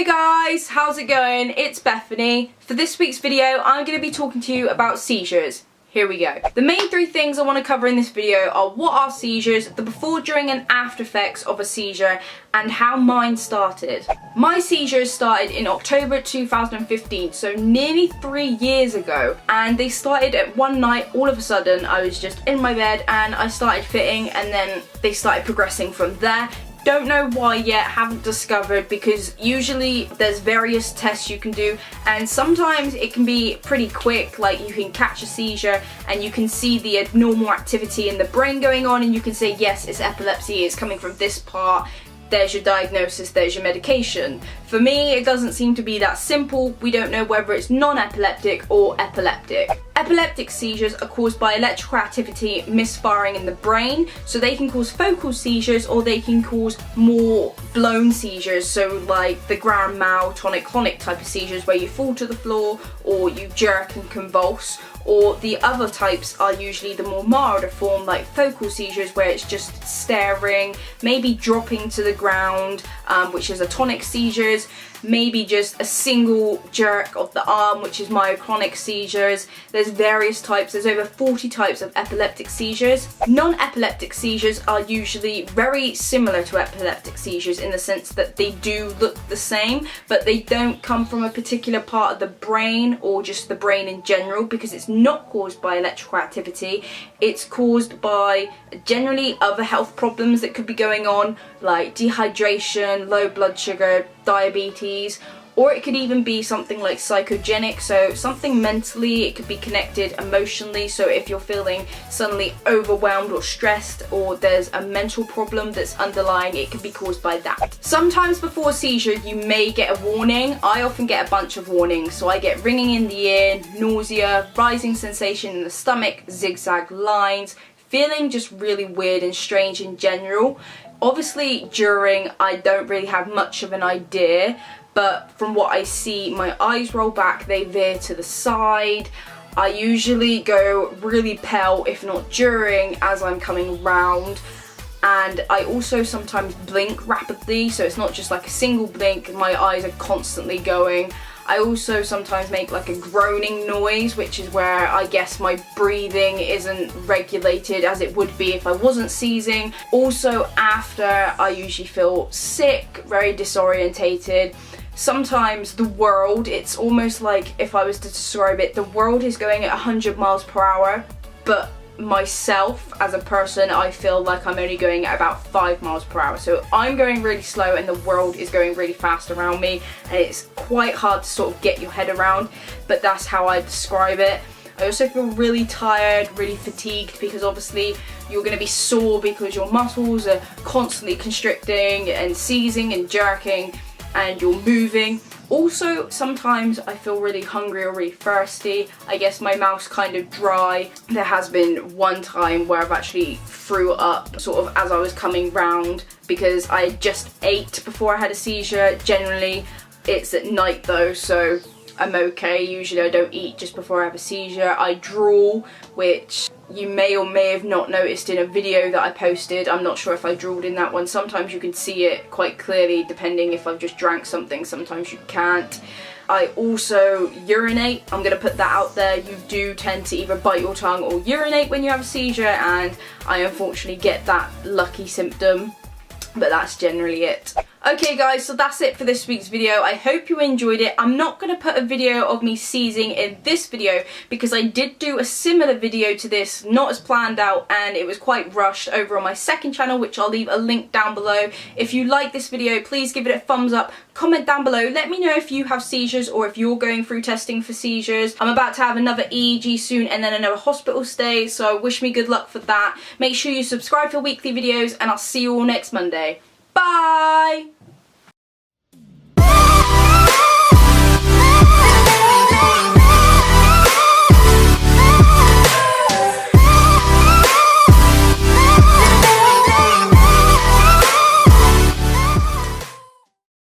Hey guys, how's it going? It's Bethany. For this week's video, I'm going to be talking to you about seizures. Here we go. The main three things I want to cover in this video are what are seizures, the before, during and after effects of a seizure, and how mine started. My seizures started in October 2015, so nearly 3 years ago, and they started at one night. All of a sudden I was just in my bed and I started fitting, and then they started progressing from there. Don't know why yet, haven't discovered, because usually there's various tests you can do and sometimes it can be pretty quick. Like, you can catch a seizure and you can see the abnormal activity in the brain going on and you can say, yes, it's epilepsy, it's coming from this part. There's your diagnosis, there's your medication. For me, it doesn't seem to be that simple. We don't know whether it's non-epileptic or epileptic. Epileptic seizures are caused by electrical activity misfiring in the brain, so they can cause focal seizures or they can cause more blown seizures, so like the grand mal, tonic-clonic type of seizures where you fall to the floor or you jerk and convulse. Or the other types are usually the more milder form, like focal seizures, where it's just staring, maybe dropping to the ground, which is atonic seizures, maybe just a single jerk of the arm, which is myoclonic seizures. There's various types. There's over 40 types of epileptic seizures. Non-epileptic seizures are usually very similar to epileptic seizures in the sense that they do look the same, but they don't come from a particular part of the brain or just the brain in general, because it's not caused by electrical activity. It's caused by generally other health problems that could be going on, like dehydration, low blood sugar, diabetes, or it could even be something like psychogenic, so something mentally. It could be connected emotionally, so if you're feeling suddenly overwhelmed or stressed, or there's a mental problem that's underlying, it could be caused by that. Sometimes before a seizure you may get a warning. I often get a bunch of warnings, so I get ringing in the ear, nausea, rising sensation in the stomach, zigzag lines, feeling just really weird and strange in general. Obviously during, I don't really have much of an idea, but from what I see, my eyes roll back, they veer to the side. I usually go really pale, if not during, as I'm coming round. And I also sometimes blink rapidly, so it's not just like a single blink, my eyes are constantly going. I also sometimes make like a groaning noise, which is where I guess my breathing isn't regulated as it would be if I wasn't seizing. Also after, I usually feel sick, very disorientated. Sometimes the world, it's almost like, if I was to describe it, the world is going at 100 miles per hour, but myself as a person, I feel like I'm only going at about 5 miles per hour. So I'm going really slow and the world is going really fast around me, and it's quite hard to sort of get your head around, but that's how I describe it. I also feel really tired, really fatigued, because obviously you're going to be sore because your muscles are constantly constricting and seizing and jerking and you're moving. Also, sometimes I feel really hungry or really thirsty. I guess my mouth's kind of dry. There has been one time where I've actually threw up sort of as I was coming round because I just ate before I had a seizure. Generally, it's at night though, so I'm okay. Usually I don't eat just before I have a seizure. I drool, which you may or may have not noticed in a video that I posted. I'm not sure if I drooled in that one. Sometimes you can see it quite clearly depending if I've just drank something, sometimes you can't. I also urinate. I'm going to put that out there. You do tend to either bite your tongue or urinate when you have a seizure, and I unfortunately get that lucky symptom, but that's generally it. Okay guys, so that's it for this week's video. I hope you enjoyed it. I'm not going to put a video of me seizing in this video because I did do a similar video to this, not as planned out, and it was quite rushed, over on my second channel, which I'll leave a link down below. If you like this video, please give it a thumbs up, comment down below, let me know if you have seizures or if you're going through testing for seizures. I'm about to have another EEG soon and then another hospital stay, so wish me good luck for that. Make sure you subscribe for weekly videos and I'll see you all next Monday. Bye!